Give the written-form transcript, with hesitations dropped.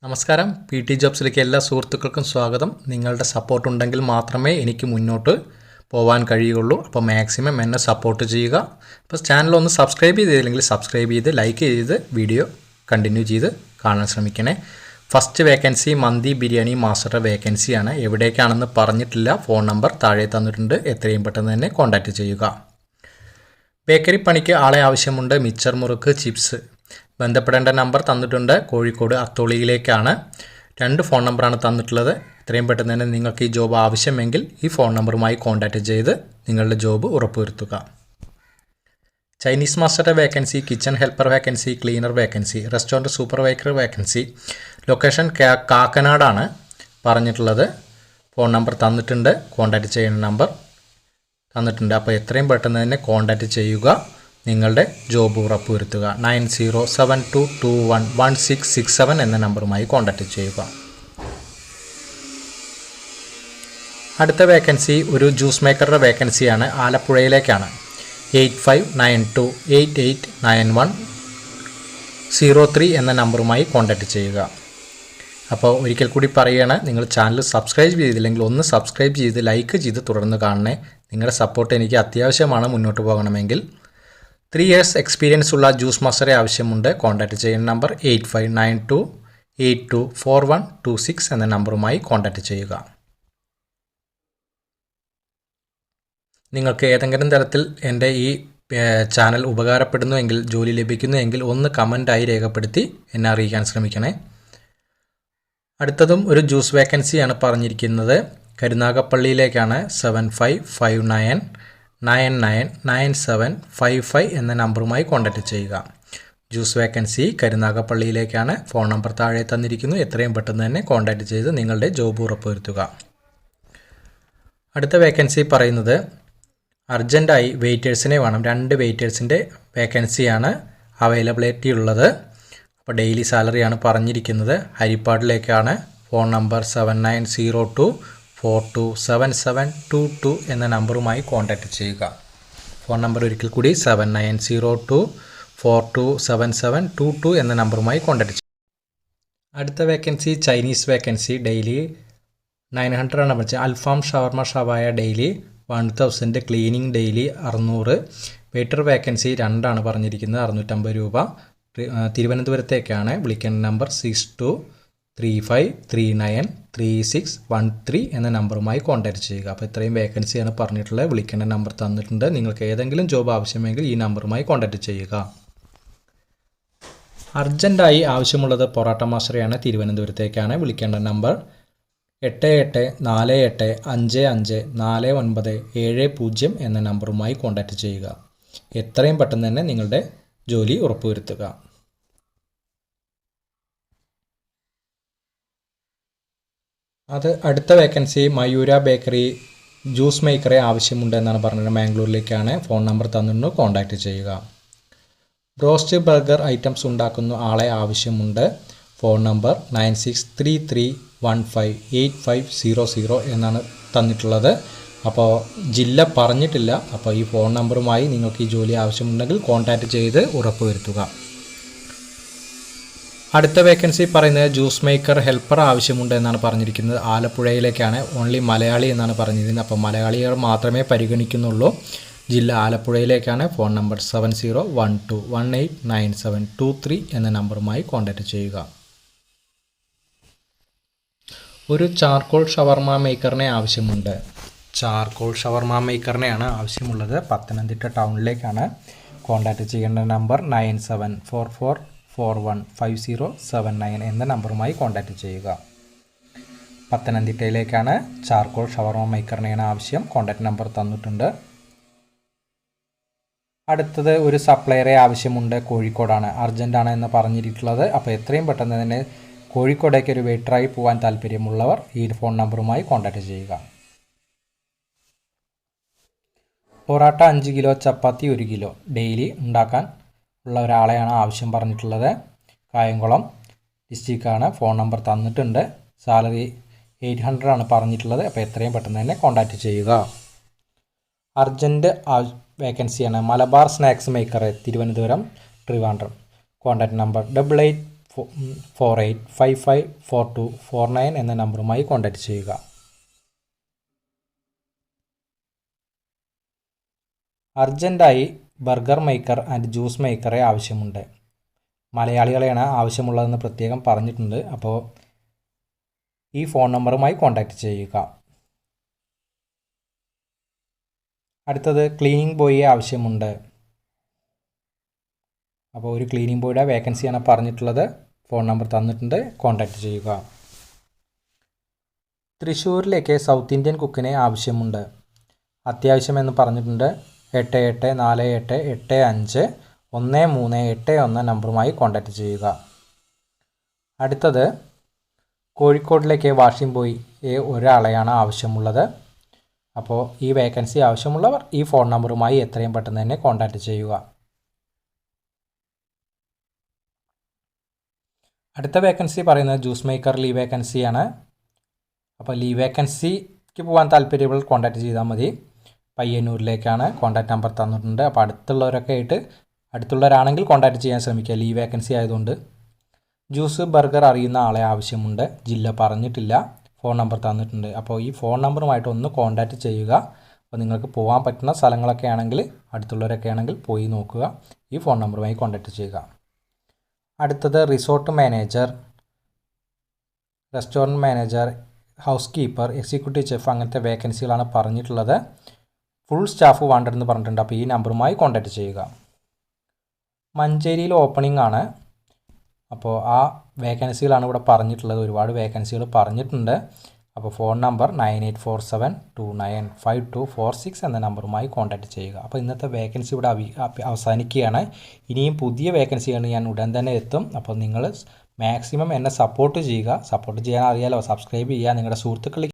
നമസ്കാരം, P T ജോബ്സിലേക്ക് എല്ലാ സുഹൃത്തുക്കൾക്കും സ്വാഗതം. നിങ്ങളുടെ സപ്പോർട്ട് ഉണ്ടെങ്കിൽ മാത്രമേ എനിക്ക് മുന്നോട്ട് പോകാൻ കഴിയുള്ളൂ. അപ്പോൾ മാക്സിമം എന്നെ സപ്പോർട്ട് ചെയ്യുക. അപ്പോൾ ചാനലൊന്ന് സബ്സ്ക്രൈബ് ചെയ്തില്ലെങ്കിൽ സബ്സ്ക്രൈബ് ചെയ്ത് ലൈക്ക് ചെയ്ത് വീഡിയോ കണ്ടിന്യൂ ചെയ്ത് കാണാൻ ശ്രമിക്കണേ. ഫസ്റ്റ് വേക്കൻസി മന്തി ബിരിയാണി മാസ്റ്ററുടെ വേക്കൻസിയാണ്. എവിടേക്കാണെന്ന് പറഞ്ഞിട്ടില്ല. ഫോൺ നമ്പർ താഴെ തന്നിട്ടുണ്ട്. എത്രയും പെട്ടെന്ന് തന്നെ കോൺടാക്റ്റ് ചെയ്യുക. ബേക്കറി പണിക്ക് ആളെ ആവശ്യമുണ്ട്. മിച്ചർ മുറുക്ക് ചിപ്സ്. ബന്ധപ്പെടേണ്ട നമ്പർ തന്നിട്ടുണ്ട്. കോഴിക്കോട് അത്തോളിയിലേക്കാണ്. 2 ഫോൺ നമ്പറാണ് തന്നിട്ടുള്ളത്. എത്രയും പെട്ടെന്ന് തന്നെ നിങ്ങൾക്ക് ഈ ജോബ് ആവശ്യമെങ്കിൽ ഈ ഫോൺ നമ്പറുമായി കോൺടാക്റ്റ് ചെയ്ത് നിങ്ങളുടെ ജോബ് ഉറപ്പുവരുത്തുക. ചൈനീസ് മാസ്റ്ററുടെ vacancy, kitchen helper vacancy, cleaner vacancy, restaurant supervisor vacancy. Location കാക്കനാടാണ് പറഞ്ഞിട്ടുള്ളത്. ഫോൺ നമ്പർ തന്നിട്ടുണ്ട്. കോൺടാക്റ്റ് ചെയ്യുന്ന നമ്പർ തന്നിട്ടുണ്ട്. അപ്പോൾ എത്രയും പെട്ടെന്ന് തന്നെ കോൺടാക്റ്റ് ചെയ്യുക. നിങ്ങളുടെ ജോബ് ഉറപ്പുവരുത്തുക. 9072211667 എന്ന നമ്പറുമായി കോൺടാക്റ്റ് ചെയ്യുക. അടുത്ത വേക്കൻസി ഒരു ജ്യൂസ് മേക്കറുടെ വേക്കൻസിയാണ്. ആലപ്പുഴയിലേക്കാണ്. 8592889103 എന്ന നമ്പറുമായി കോൺടാക്റ്റ് ചെയ്യുക. അപ്പോൾ ഒരിക്കൽ കൂടി പറയുകയാണ്, നിങ്ങൾ ചാനൽ സബ്സ്ക്രൈബ് ചെയ്തില്ലെങ്കിൽ ഒന്ന് സബ്സ്ക്രൈബ് ചെയ്ത് ലൈക്ക് ചെയ്ത് തുടർന്ന് കാണണേ. നിങ്ങളുടെ സപ്പോർട്ട് എനിക്ക് അത്യാവശ്യമാണ് മുന്നോട്ട് പോകണമെങ്കിൽ. 3 years എക്സ്പീരിയൻസ് ഉള്ള ജ്യൂസ് മാസ്റ്ററെ ആവശ്യമുണ്ട്. കോൺടാക്റ്റ് ചെയ്യുന്ന നമ്പർ 8592824126 എന്ന നമ്പറുമായി കോൺടാക്റ്റ് ചെയ്യുക. നിങ്ങൾക്ക് ഏതെങ്കിലും തരത്തിൽ എൻ്റെ ഈ ചാനൽ ഉപകാരപ്പെടുന്നുവെങ്കിൽ, ജോലി ലഭിക്കുന്നുവെങ്കിൽ ഒന്ന് കമൻറ്റായി രേഖപ്പെടുത്തി എന്നെ അറിയിക്കാൻ ശ്രമിക്കണേ. അടുത്തതും ഒരു ജ്യൂസ് വേക്കൻസിയാണ് പറഞ്ഞിരിക്കുന്നത്. കരുനാഗപ്പള്ളിയിലേക്കാണ്. 7559999755 എന്ന നമ്പറുമായി കോൺടാക്റ്റ് ചെയ്യുക. ജ്യൂസ് വേക്കൻസി കരുനാഗപ്പള്ളിയിലേക്കാണ്. ഫോൺ നമ്പർ താഴെ തന്നിരിക്കുന്നു. എത്രയും പെട്ടെന്ന് തന്നെ കോൺടാക്റ്റ് ചെയ്ത് നിങ്ങളുടെ ജോബ് ഉറപ്പുവരുത്തുക. അടുത്ത വേക്കൻസി പറയുന്നത് അർജൻറ്റായി വെയിറ്റേഴ്സിനെ വേണം. 2 വെയിറ്റേഴ്സിൻ്റെ വേക്കൻസിയാണ് അവൈലബിലിറ്റി ഉള്ളത്. അപ്പോൾ ഡെയിലി സാലറിയാണ് പറഞ്ഞിരിക്കുന്നത്. ഹരിപ്പാടിലേക്കാണ്. ഫോൺ നമ്പർ 7902427722 എന്ന നമ്പറുമായി കോൺടാക്റ്റ് ചെയ്യുക. ഫോൺ നമ്പർ ഒരിക്കൽ കൂടി 7902427722 എന്ന നമ്പറുമായി കോൺടാക്റ്റ് ചെയ്യുക. അടുത്ത വേക്കൻസി ചൈനീസ് വേക്കൻസി. ഡെയിലി 900 ആണ് പറഞ്ഞത്. അൽഫാം ഷവർമ ഷവായ daily 1000, cleaning daily 600. Waiter vacancy 2 ആണ് പറഞ്ഞിരിക്കുന്നത്. 650 രൂപ. തിരുവനന്തപുരത്തേക്കാണ്. വിളിക്കേണ്ട നമ്പർ 6235393613 എന്ന നമ്പറുമായി കോൺടാക്റ്റ് ചെയ്യുക. അപ്പോൾ ഇത്രയും വേക്കൻസിയാണ് പറഞ്ഞിട്ടുള്ളത്. വിളിക്കേണ്ട നമ്പർ തന്നിട്ടുണ്ട്. നിങ്ങൾക്ക് ഏതെങ്കിലും ജോബ് ആവശ്യമെങ്കിൽ ഈ നമ്പറുമായി കോൺടാക്റ്റ് ചെയ്യുക. അർജൻറ്റായി ആവശ്യമുള്ളത് പൊറാട്ട മാസ്റ്ററെയാണ്. തിരുവനന്തപുരത്തേക്കാണ്. വിളിക്കേണ്ട നമ്പർ 8848554970 എന്ന നമ്പറുമായി കോൺടാക്റ്റ് ചെയ്യുക. എത്രയും പെട്ടെന്ന് തന്നെ നിങ്ങളുടെ ജോലി ഉറപ്പുവരുത്തുക. അടുത്ത വേക്കൻസി മയൂര ബേക്കറി ജ്യൂസ് മേക്കറെ ആവശ്യമുണ്ട് എന്നാണ് പറഞ്ഞത്. മാംഗ്ലൂരിലേക്കാണ്. ഫോൺ നമ്പർ തന്നിരുന്നു. കോൺടാക്റ്റ് ചെയ്യുക. ബ്രോസ്റ്റ് ബർഗർ ഐറ്റംസ് ഉണ്ടാക്കുന്ന ആളെ ആവശ്യമുണ്ട്. ഫോൺ നമ്പർ 9633158500 എന്നാണ് തന്നിട്ടുള്ളത്. അപ്പോൾ ജില്ല പറഞ്ഞിട്ടില്ല. അപ്പോൾ ഈ ഫോൺ നമ്പറുമായി നിങ്ങൾക്ക് ഈ ജോലി ആവശ്യമുണ്ടെങ്കിൽ കോൺടാക്റ്റ് ചെയ്ത് ഉറപ്പുവരുത്തുക. അടുത്ത വേക്കൻസി പറയുന്നത് ജ്യൂസ് മേക്കർ ഹെൽപ്പർ ആവശ്യമുണ്ട് എന്നാണ് പറഞ്ഞിരിക്കുന്നത്. ആലപ്പുഴയിലേക്കാണ്. ഓൺലി മലയാളി എന്നാണ് പറഞ്ഞിരിക്കുന്നത്. അപ്പോൾ മലയാളികൾ മാത്രമേ പരിഗണിക്കുന്നുള്ളൂ. ജില്ല ആലപ്പുഴയിലേക്കാണ്. ഫോൺ നമ്പർ 7012189723 എന്ന നമ്പറുമായി കോൺടാക്റ്റ് ചെയ്യുക. ഒരു ചാർക്കോൾ ഷവർമ മേക്കറിനെ ആവശ്യമുണ്ട്. ചാർക്കോൾ ഷവർമ മേക്കറിനെയാണ് ആവശ്യമുള്ളത്. പത്തനംതിട്ട ടൗണിലേക്കാണ്. കോൺടാക്റ്റ് ചെയ്യേണ്ട നമ്പർ 9744415079 എന്ന നമ്പറുമായി കോൺടാക്റ്റ് ചെയ്യുക. പത്തനംതിട്ടയിലേക്കാണ്. ചാർക്കോൾ ഷവർമ മേക്കറിനെയാണ് ആവശ്യം. കോൺടാക്റ്റ് നമ്പർ തന്നിട്ടുണ്ട്. അടുത്തത് ഒരു സപ്ലയറെ ആവശ്യമുണ്ട്. കോഴിക്കോടാണ്. അർജൻറ്റാണ് എന്ന് പറഞ്ഞിട്ടുള്ളത്. അപ്പോൾ എത്രയും പെട്ടെന്ന് തന്നെ കോഴിക്കോടേക്ക് ഒരു വെയിറ്ററായി പോകാൻ താല്പര്യമുള്ളവർ ഈ ഫോൺ നമ്പറുമായി കോൺടാക്റ്റ് ചെയ്യുക. പൊറാട്ട 5 കിലോ, ചപ്പാത്തി 1 കിലോ ഡെയിലി ഉണ്ടാക്കാൻ ഉള്ള ഒരാളെയാണ് ആവശ്യം പറഞ്ഞിട്ടുള്ളത്. കായംകുളം ഡിസ്ട്രിക്റ്റാണ്. ഫോൺ നമ്പർ തന്നിട്ടുണ്ട്. സാലറി 800 ആണ് പറഞ്ഞിട്ടുള്ളത്. അപ്പോൾ എത്രയും പെട്ടെന്ന് തന്നെ കോൺടാക്റ്റ് ചെയ്യുക. അർജൻറ്റ് വേക്കൻസിയാണ്. Malabar snacks maker Thiruvananthapuram Trivandrum. Contact number 88 48554249 എന്ന നമ്പറുമായി കോൺടാക്റ്റ് ചെയ്യുക. അർജൻറ്റായി ബർഗർ മേക്കർ ആൻഡ് ജ്യൂസ് മേക്കറെ ആവശ്യമുണ്ട്. മലയാളികളെയാണ് ആവശ്യമുള്ളതെന്ന് പ്രത്യേകം പറഞ്ഞിട്ടുണ്ട്. അപ്പോൾ ഈ ഫോൺ നമ്പറുമായി കോൺടാക്റ്റ് ചെയ്യുക. അടുത്തത് ക്ലീനിങ് ബോയിയെ ആവശ്യമുണ്ട്. അപ്പോൾ ഒരു ക്ലീനിങ് ബോയുടെ വേക്കൻസിയാണ് പറഞ്ഞിട്ടുള്ളത്. ഫോൺ നമ്പർ തന്നിട്ടുണ്ട്, കോൺടാക്റ്റ് ചെയ്യുക. തൃശ്ശൂരിലേക്ക് സൗത്ത് ഇന്ത്യൻ കുക്കിനെ ആവശ്യമുണ്ട്. അത്യാവശ്യമെന്ന് പറഞ്ഞിട്ടുണ്ട്. 8848851381 നമ്പറുമായി കോൺടാക്റ്റ് ചെയ്യുക. അടുത്തത് കോഴിക്കോടിലേക്ക് വാഷിംഗ് ബോയ് ഒരാളെയാണ് ആവശ്യമുള്ളത്. അപ്പോൾ ഈ വേക്കൻസി ആവശ്യമുള്ളവർ ഈ ഫോൺ നമ്പറുമായി എത്രയും പെട്ടെന്ന് തന്നെ കോൺടാക്റ്റ് ചെയ്യുക. അടുത്ത വേക്കൻസി പറയുന്നത് ജ്യൂസ് മേക്കർ ലീവ് വേക്കൻസിയാണ്. അപ്പോൾ ലീവ് വേക്കൻസിക്ക് പോകാൻ താല്പര്യമുള്ളവർ കോൺടാക്റ്റ് ചെയ്താൽ മതി. പയ്യന്നൂരിലേക്കാണ്. കോൺടാക്റ്റ് നമ്പർ തന്നിട്ടുണ്ട്. അപ്പോൾ അടുത്തുള്ളവരാണെങ്കിൽ കോൺടാക്റ്റ് ചെയ്യാൻ ശ്രമിക്കുക, ലീവ് വേക്കൻസി ആയതുകൊണ്ട്. ജ്യൂസ് ബർഗർ അറിയുന്ന ആളെ ആവശ്യമുണ്ട്. ജില്ല പറഞ്ഞിട്ടില്ല, ഫോൺ നമ്പർ തന്നിട്ടുണ്ട്. അപ്പോൾ ഈ ഫോൺ നമ്പറുമായിട്ട് ഒന്ന് കോൺടാക്റ്റ് ചെയ്യുക. അപ്പോൾ നിങ്ങൾക്ക് പോകാൻ പറ്റുന്ന സ്ഥലങ്ങളൊക്കെ ആണെങ്കിൽ, അടുത്തുള്ളവരൊക്കെ ആണെങ്കിൽ പോയി നോക്കുക. ഈ ഫോൺ നമ്പറുമായി കോൺടാക്റ്റ് ചെയ്യുക. അടുത്തത് resort manager, restaurant manager, house keeper, executive chef അങ്ങനത്തെ വേക്കൻസികളാണ് പറഞ്ഞിട്ടുള്ളത്. ഫുൾ സ്റ്റാഫ് വാണ്ടഡ് എന്ന് പറഞ്ഞിട്ടുണ്ട്. അപ്പോൾ ഈ നമ്പറുമായി കോൺടാക്റ്റ് ചെയ്യുക. മഞ്ചേരിയിൽ ഓപ്പണിംഗ് ആണ്. അപ്പോൾ ആ വേക്കൻസികളാണ് ഇവിടെ പറഞ്ഞിട്ടുള്ളത്. ഒരുപാട് വേക്കൻസികൾ പറഞ്ഞിട്ടുണ്ട്. അപ്പോൾ ഫോൺ നമ്പർ 9847295246 എന്ന നമ്പറുമായി കോൺടാക്റ്റ് ചെയ്യുക. അപ്പോൾ ഇന്നത്തെ വേക്കൻസി ഇവിടെ അവസാനിക്കുകയാണ്. ഇനിയും പുതിയ വേക്കൻസികൾ ഞാൻ ഉടൻ തന്നെ എത്തും. അപ്പോൾ നിങ്ങൾ മാക്സിമം എന്നെ സപ്പോർട്ട് ചെയ്യുക. സപ്പോർട്ട് ചെയ്യാൻ അറിയാലോ, സബ്സ്ക്രൈബ് ചെയ്യുക, നിങ്ങളുടെ സുഹൃത്തുക്കളിൽ